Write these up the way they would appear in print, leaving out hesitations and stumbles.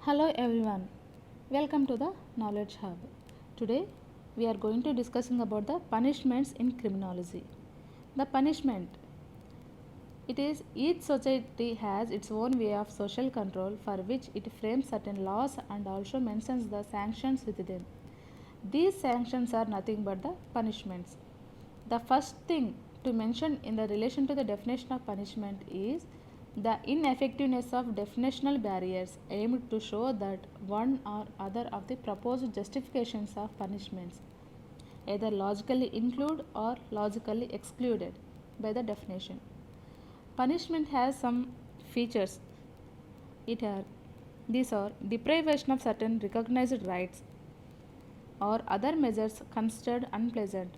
Hello everyone, welcome to the Knowledge Hub. Today we are going to discussing about the punishments in criminology. The punishment, it is each society has its own way of social control for which it frames certain laws and also mentions the sanctions with them. These sanctions are nothing but the punishments. The first thing to mention in the relation to the definition of punishment is the ineffectiveness of definitional barriers aimed to show that one or other of the proposed justifications of punishments either logically include or logically excluded by the definition. Punishment has some features. It are these are deprivation of certain recognized rights or other measures considered unpleasant.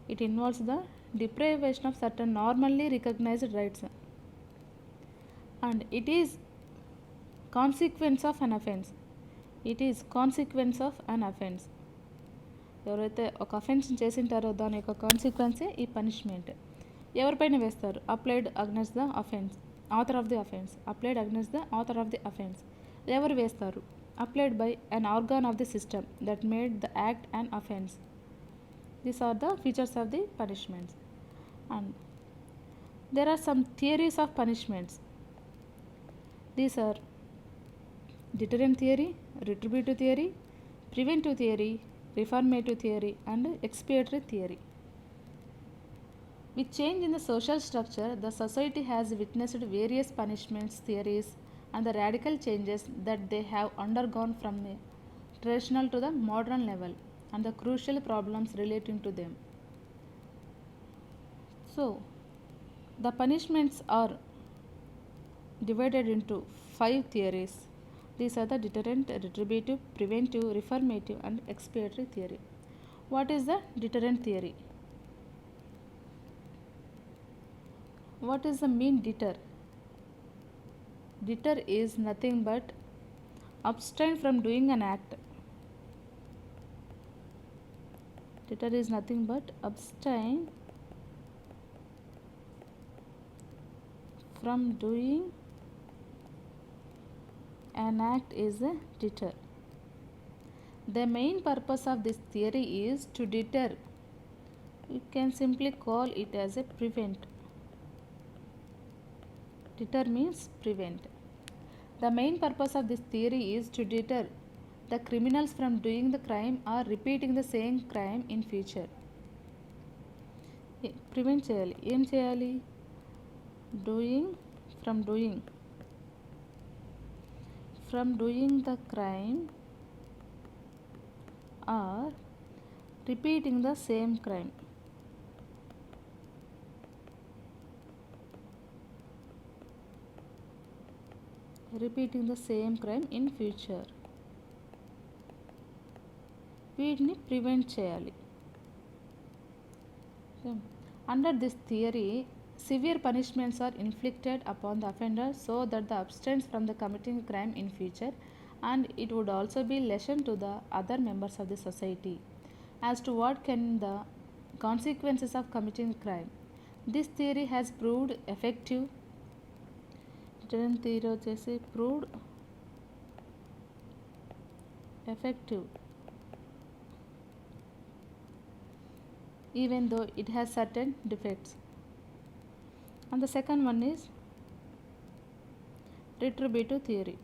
It involves the deprivation of certain normally recognized rights, and it is consequence of an offense. It is consequence of an offense. ఎవరైతే ఒక offence చేసింటారో దాని యొక్క కాన్సిక్వెన్సే ఈ punishment. ఎవరిపైన వేస్తారు? Applied against the offence, author of the offence. Applied against the author of the offence. ఎవరు వేస్తారు? Applied by an organ of the system that made the act and offence. These are the features of the punishments. And there are some theories of punishments. These are Deterrent Theory, Retributive Theory, Preventive Theory, Reforamative Theory, and Expiratory Theory. With change in the social structure, the society has witnessed various punishments theories and the radical changes that they have undergone from the traditional to the modern level and the crucial problems relating to them. So, the punishments are divided into 5 theories. These are the deterrent, retributive, preventive, reformative, and expiratory theory. What is the deterrent theory? What is the mean deter? Deter is nothing but abstain from doing an act. Deter is nothing but abstain from doing an act is a deter. The main purpose of this theory is to deter. You can simply call it as a prevent. Deter means prevent. The main purpose of this theory is to deter the criminals from doing the crime or repeating the same crime in future. Prevent చేయాలి. ఏం చేయాలి? From doing the crime or repeating the same crime. Repeating the same crime in future. వీటిని prevent చేయాలి. Under this theory, severe punishments are inflicted upon the offender so that the abstains from the committing crime in future, and it would also be lesson to the other members of the society as to what can the consequences of committing crime. This theory has proved effective. Deterrent theory వచ్చేసి proved effective even though it has certain defects. And the second one is retributive theory.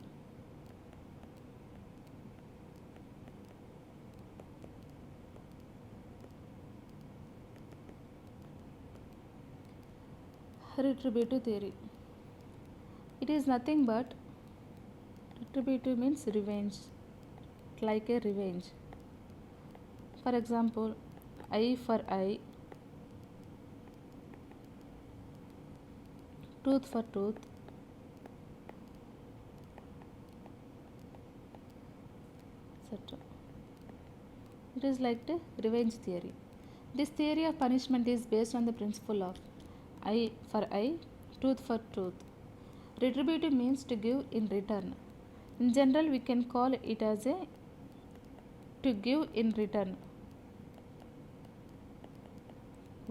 Retributive theory. It is nothing but retributive means revenge, like a revenge. For example, eye for eye, tooth for tooth, etc. It is like the revenge theory. This theory of punishment is based on the principle of eye for eye, tooth for tooth. Retributive means to give in return. In general, we can call it as a to give in return.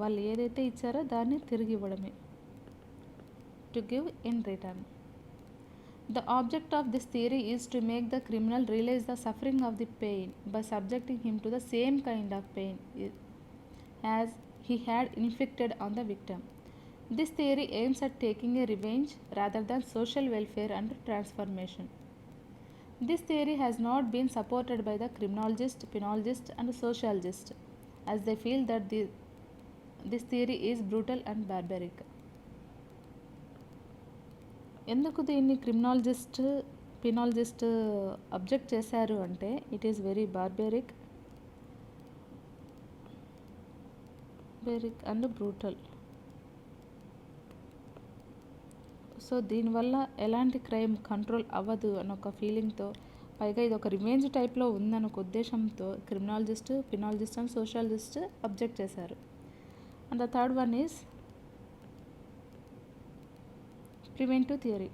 వాళ్ళు ఏదైతే ఇచ్చారో దాన్ని తిరిగి ఇవ్వడమే. To give in return. The object of this theory is to make the criminal realize the suffering of the pain by subjecting him to the same kind of pain as he had inflicted on the victim. This theory aims at taking a revenge rather than social welfare and transformation. This theory has not been supported by the criminologists, penologists, and sociologists, as they feel that this theory is brutal and barbaric. ఎందుకు దీన్ని criminologist పినాలజిస్ట్ object చేశారు అంటే it is very barbaric and brutal. So దీనివల్ల ఎలాంటి crime control అవ్వదు అని ఒక ఫీలింగ్తో, పైగా ఇది ఒక రివెంజ్ టైప్లో ఉందని ఒక ఉద్దేశంతో క్రిమినాలజిస్ట్, పినాలజిస్ట్ అండ్ సోషాలజిస్ట్ అబ్జెక్ట్ చేశారు. And the third one is Preventive theory.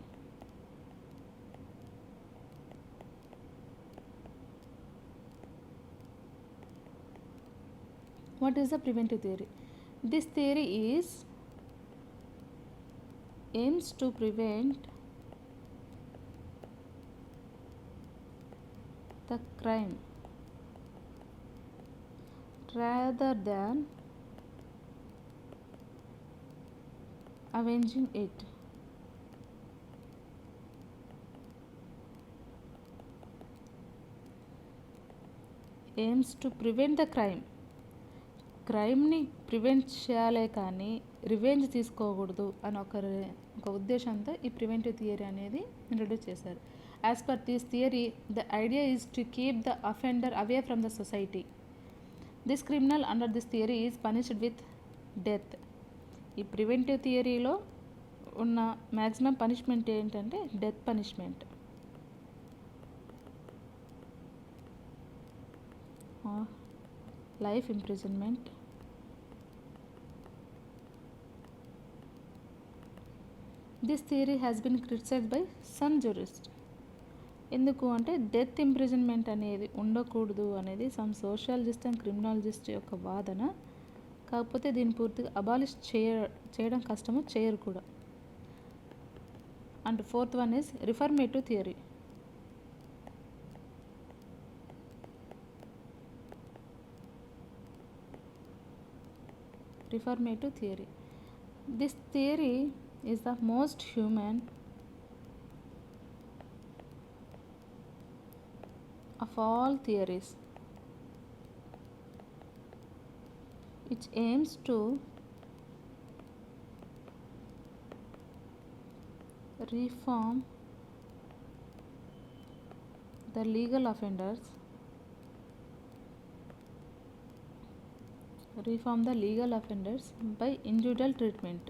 What is the preventive theory? This theory aims to prevent the crime rather than avenging it. Aims to prevent the crime. క్రైమ్ని prevent చేయాలే కానీ revenge తీసుకోకూడదు అని ఒక ఉద్దేశంతో ఈ preventive theory అనేది introduce చేశారు. As per this theory the idea is to keep the offender away from the society. This criminal under this theory is punished with death. ఈ ప్రివెంటివ్ థియరీలో ఉన్న మ్యాక్సిమం పనిష్మెంట్ ఏంటంటే death punishment. Life imprisonment. This theory has been criticized by some jurists. ఎందుకు అంటే death imprisonment అనేది ఉండకూడదు అనేది some sociologist and criminologist యొక్క వాదన. కాకపోతే దీన్ని పూర్తిగా అబాలిష్ చేయడం కష్టము, చేయరు కూడా. And fourth one is reformative theory. Reformative theory. This theory is the most human of all theories. It aims to reform the legal offenders by individual treatment.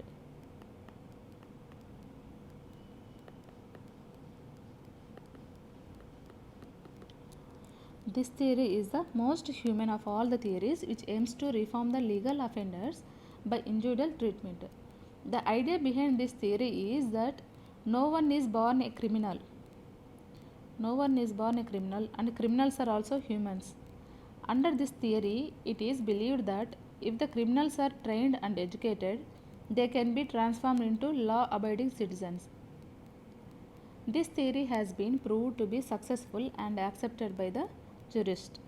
This theory is the most human of all the theories which aims to reform the legal offenders by individual treatment. The idea behind this theory is that no one is born a criminal. And criminals are also humans. Under this theory, it is believed that if the criminals are trained and educated, they can be transformed into law-abiding citizens. This theory has been proved to be successful and accepted by the jurists.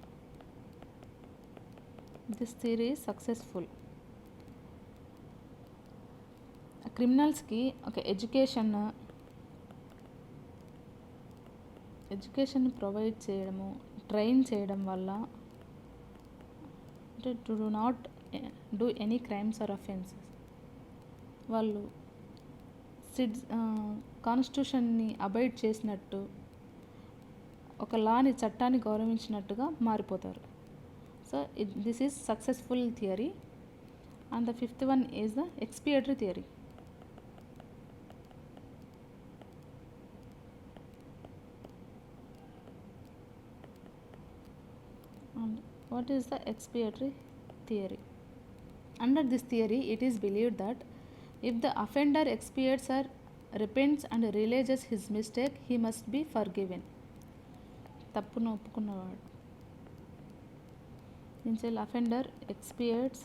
This theory is successful. క్రిమినల్స్కి ఒక education provide చేయడము, train చేయడం వల్ల to do not do any crimes or offenses. వాళ్ళు కాన్స్టిట్యూషన్ని abide చేసినట్టు, ఒక లాని చట్టాన్ని గౌరవించినట్టుగా మారిపోతారు. So this is successful theory. And the fifth one is the expiatory theory. And what is the expiatory theory? Under this theory, it is believed that if the offender expiates or repents and realizes his mistake, he must be forgiven. తప్పును ఒప్పుకున్నవాడు. Initial offender expiates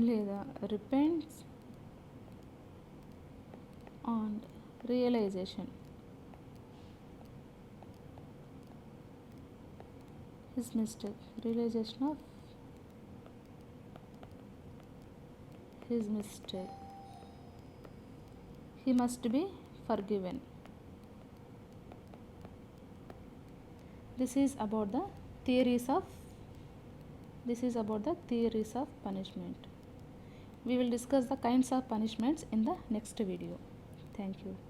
లేదా repents and realization. His mistake. Realization of his mistake. He must be forgiven. This is about the theories of punishment. We will discuss the kinds of punishments in the next video. Thank you.